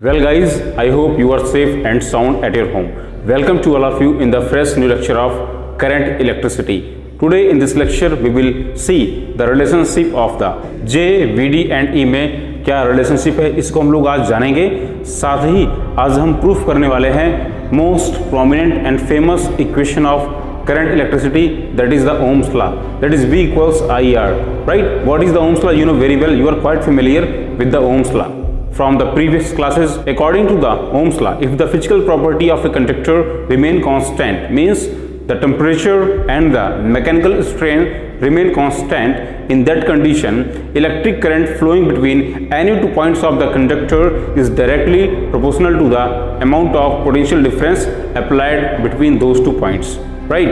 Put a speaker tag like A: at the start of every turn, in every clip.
A: Well guys, I hope you are safe and sound at your home. Welcome to all of you in the fresh new lecture of current electricity. Today in this lecture we will see the relationship of the J, VD and E में क्या relationship है इसको हम लोग आज जानेंगे। साथ ही आज हम प्रूफ करने वाले हैं most prominent and famous equation of current electricity, that is the Ohm's law, that is V equals IR, right? What is the Ohm's law? You know very well, you are quite familiar with the Ohm's law from the previous classes. According to the Ohm's law, if the physical property of a conductor remain constant, means the temperature and the mechanical strain remain constant, in that condition electric current flowing between any two points of the conductor is directly proportional to the amount of potential difference applied between those 2 points, right?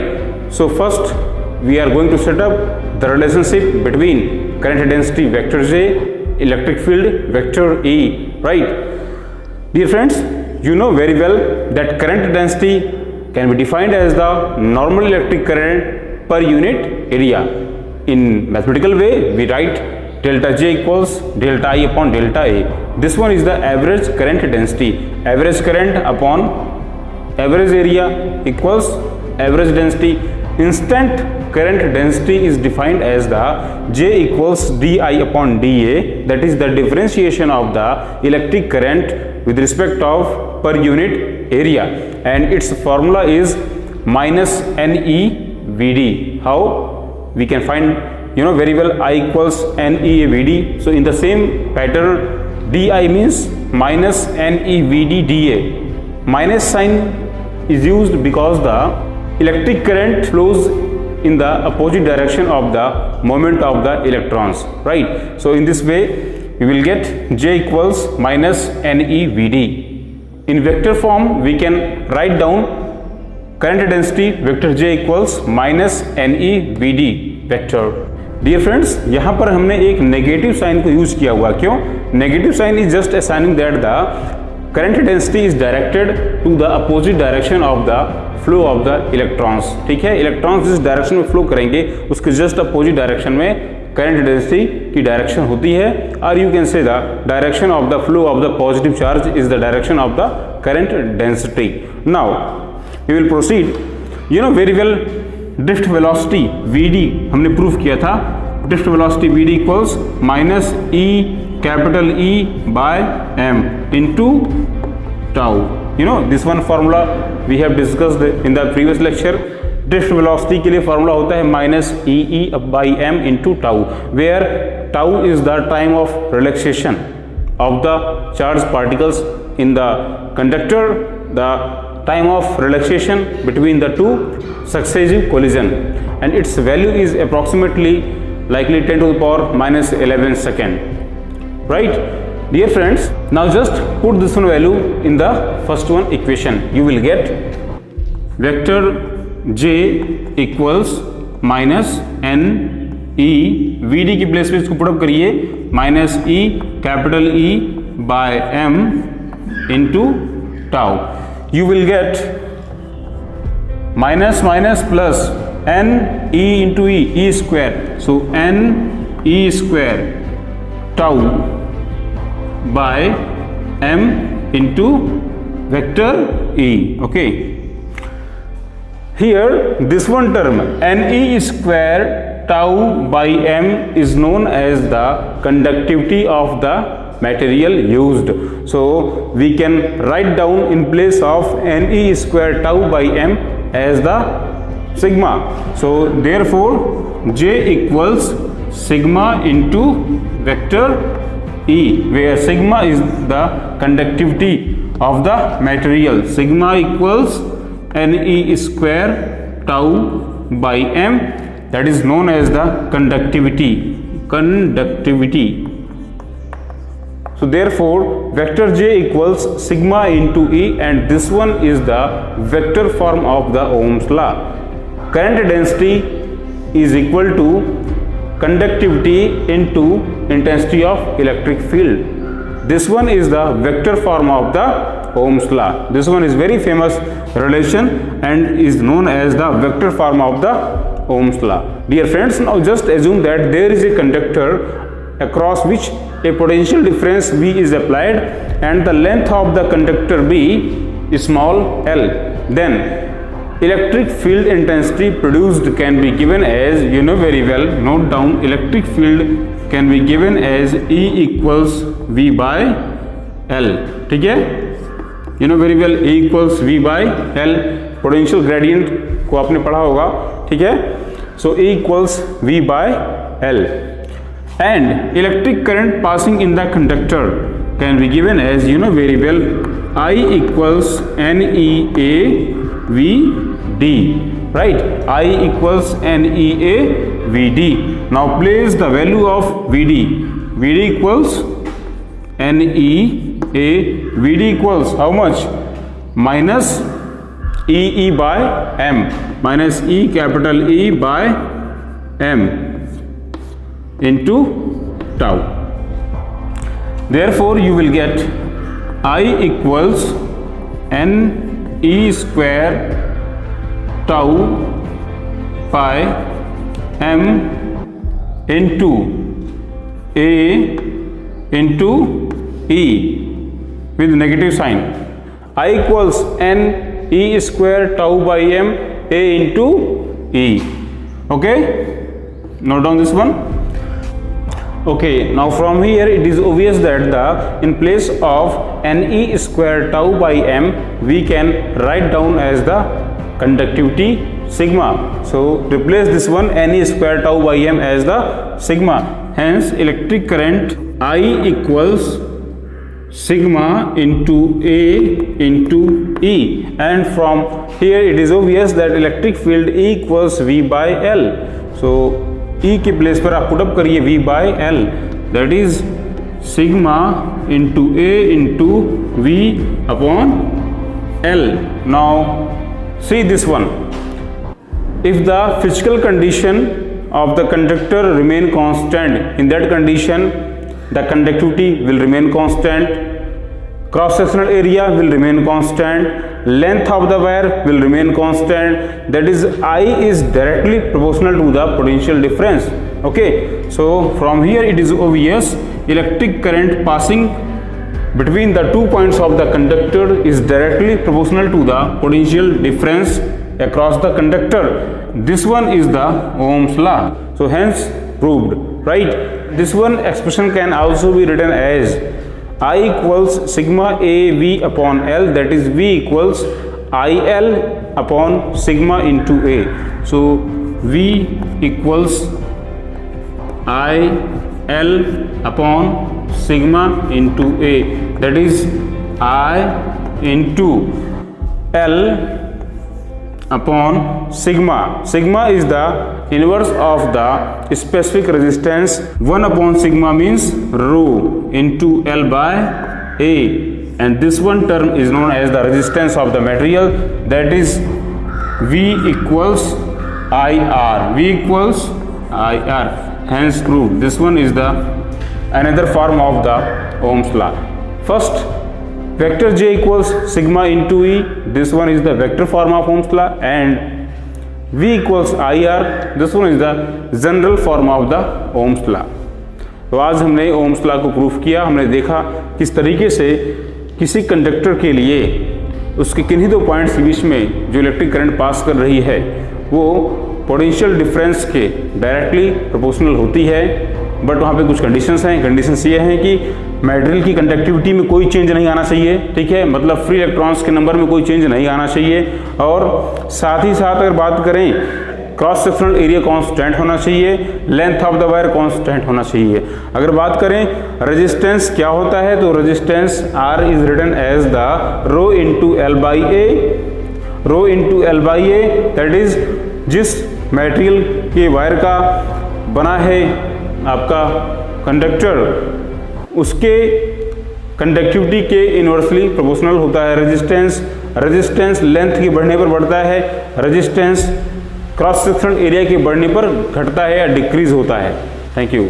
A: So first we are going to set up the relationship between current density vector J, electric field vector E, right? Dear friends, you know very well that current density can be defined as the normal electric current per unit area. In mathematical way we write delta J equals delta I upon delta A. This one is the average current density. Average current upon average area equals average density. Instant current density is defined as the J equals di upon dA, that is the differentiation of the electric current with respect of per unit area, and its formula is minus NE VD. How we can find, you know very well, I equals NE VD. So in the same pattern, di means minus NE VD dA. Minus sign is used because the electric current flows in the opposite direction of the movement of the electrons, right? So in this way we will get J equals minus NE VD. In vector form we can write down current density vector J equals minus NE VD vector. Dear friends, यहाँ पर हमने एक negative sign को use किया हुआ. क्यों? Negative sign is just assigning that the current density is directed to the opposite direction of the flow of the electrons. ठीक है, इलेक्ट्रॉन्स जिस डायरेक्शन में फ्लो करेंगे उसके जस्ट अपोजिट डायरेक्शन में करंट डेंसिटी की डायरेक्शन होती है, और you can say the direction of the flow of the positive charge is the direction of the current density. Now we will proceed. You know very well drift velocity VD हमने proof किया था. Drift velocity VD equals minus E capital E by M into tau. You know this one formula we have discussed in the previous lecture. Drift velocity के लिए formula होता है minus EE by M into tau, where tau is the time of relaxation of the charged particles in the conductor, the time of relaxation between the two successive collision, and its value is approximately likely 10 to the power minus 11 second. Right, dear friends, now just put this one value in the first one equation. You will get vector J equals minus N E VD की place पे इसको put up करिए, minus E capital E by M into tau. You will get minus minus plus N E into E square. So N E square tau by M into vector E. Okay, here this one term NE square tau by M is known as the conductivity of the material used. So we can write down in place of NE square tau by M as the sigma. So therefore J equals sigma into vector E, where sigma is the conductivity of the material. Sigma equals NE square tau by M, that is known as the conductivity. So therefore vector J equals sigma into E, and this one is the vector form of the Ohm's law. Current density is equal to conductivity into intensity of electric field. This one is the vector form of the Ohm's law. This one is very famous relation and is known as the vector form of the Ohm's law. Dear friends, now just assume that there is a conductor across which a potential difference V is applied and the length of the conductor B is small l, then electric field intensity produced can be given as, you know very well, note down, electric field can be given as E equals V by L. ठीक है, you know very well, E equals V by L, potential gradient को आपने पढ़ा होगा, ठीक है. सो E equals V by L and electric current passing in the conductor can be given as, you know very well, I equals NEA VD, right? I equals NEA VD. Now place the value of VD. VD equals NEA VD equals how much? Minus EE by M, minus E capital E by M into tau. Therefore you will get I equals N E square tau pi M into A into E with negative sign. I equals N E square tau by M A into E. Okay, note down this one. Okay, now from here it is obvious that the in place of NE square tau by M we can write down as the conductivity sigma. So replace this one NE square tau by M as the sigma. Hence electric current I equals sigma into A into E, and from here it is obvious that electric field E equals V by L. So E के place पर आप put up करिए V by L, that is sigma into A into V upon L. Now see this one. If the physical condition of the conductor remain constant, in that condition the conductivity will remain constant, cross sectional area will remain constant, length of the wire will remain constant, that is I is directly proportional to the potential difference. Okay, so from here it is obvious electric current passing between the 2 points of the conductor is directly proportional to the potential difference across the conductor. This one is the Ohm's law. So hence proved, right? This one expression can also be written as I equals sigma A V upon L, that is V equals IL upon sigma into A. So V equals IL upon sigma into A, that is I into L upon sigma. Sigma is the inverse of the specific resistance. 1 upon sigma means rho into L by A, and this one term is known as the resistance of the material, that is V equals IR. V equals IR. Hence proved. This one is the another form of the Ohm's law. First, vector J equals sigma into E. This one is the vector form of Ohm's law, and V equals IR. This one is the general form of the Ohm's law. तो आज हमने Ohm's law को proof किया. हमने देखा किस तरीके से किसी कंडक्टर के लिए उसके किन्हीं दो पॉइंट्स के बीच में जो इलेक्ट्रिक करंट पास कर रही है वो पोटेंशियल डिफरेंस के डायरेक्टली प्रोपोर्शनल होती है, बट वहाँ पे कुछ कंडीशंस हैं. कंडीशंस ये हैं कि मटेरियल की कंडक्टिविटी में कोई चेंज नहीं आना चाहिए, ठीक है, मतलब फ्री इलेक्ट्रॉन्स के नंबर में कोई चेंज नहीं आना चाहिए, और साथ ही साथ अगर बात करें क्रॉस सेक्शनल एरिया कांस्टेंट होना चाहिए, length of the wire constant होना चाहिए. अगर बात करें रेजिस्टेंस क्या होता है, तो resistance R is written as the rho into l by A. Rho into l by A, that is जिस मटेरियल के वायर का बना है आपका कंडक्टर, उसके कंडक्टिविटी के इनवर्सली प्रोपोर्शनल होता है रेजिस्टेंस. रेजिस्टेंस लेंथ के बढ़ने पर बढ़ता है, रेजिस्टेंस क्रॉस सेक्शनल एरिया के बढ़ने पर घटता है या डिक्रीज होता है. Thank you.